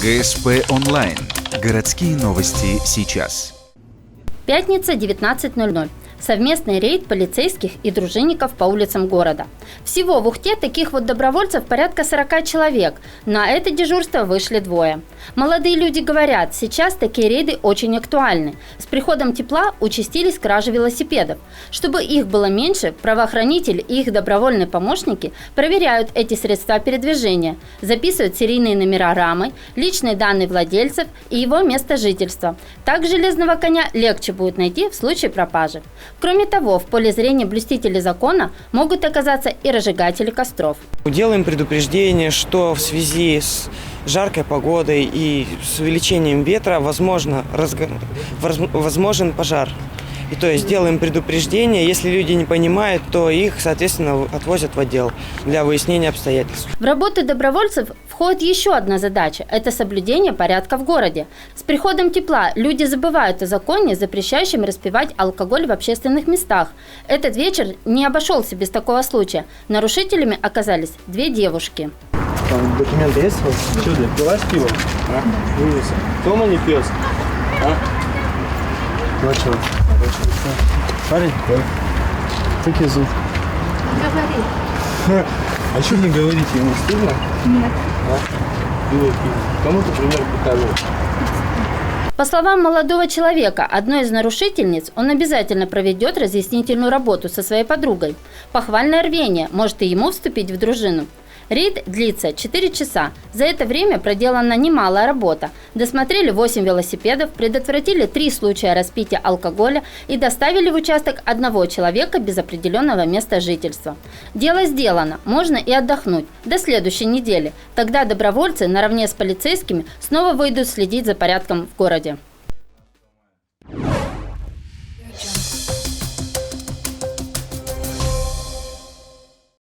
ГСП онлайн. Городские новости сейчас. Пятница, 19:00. Совместный рейд полицейских и дружинников по улицам города. Всего в Ухте таких вот добровольцев порядка 40 человек. На это дежурство вышли двое. Молодые люди говорят, сейчас такие рейды очень актуальны. С приходом тепла участились кражи велосипедов. Чтобы их было меньше, правоохранители и их добровольные помощники проверяют эти средства передвижения, записывают серийные номера рамы, личные данные владельцев и его место жительства. Так железного коня легче будет найти в случае пропажи. Кроме того, в поле зрения блюстителей закона могут оказаться и разжигатели костров. Делаем предупреждение, что в связи с жаркой погодой и с увеличением ветра возможен пожар. И то есть делаем предупреждение, если люди не понимают, то их, соответственно, отвозят в отдел для выяснения обстоятельств. В работу добровольцев входит еще одна задача – это соблюдение порядка в городе. С приходом тепла люди забывают о законе, запрещающем распивать алкоголь в общественных местах. Этот вечер не обошелся без такого случая. Нарушителями оказались две девушки. Там документы есть? Что ты, пила с пивом? Вывез. Дома не пьешь? Ну что? Парень? Да. Как я зовут? Говори. А что не говорите? Ему стыдно? Нет. Пиво. Кому ты пример показываешь? По словам молодого человека, одной из нарушительниц, он обязательно проведет разъяснительную работу со своей подругой. Похвальное рвение, может и ему вступить в дружину. Рейд длится 4 часа. За это время проделана немалая работа. Досмотрели 8 велосипедов, предотвратили 3 случая распития алкоголя и доставили в участок одного человека без определенного места жительства. Дело сделано, можно и отдохнуть до следующей недели. Тогда добровольцы наравне с полицейскими снова выйдут следить за порядком в городе.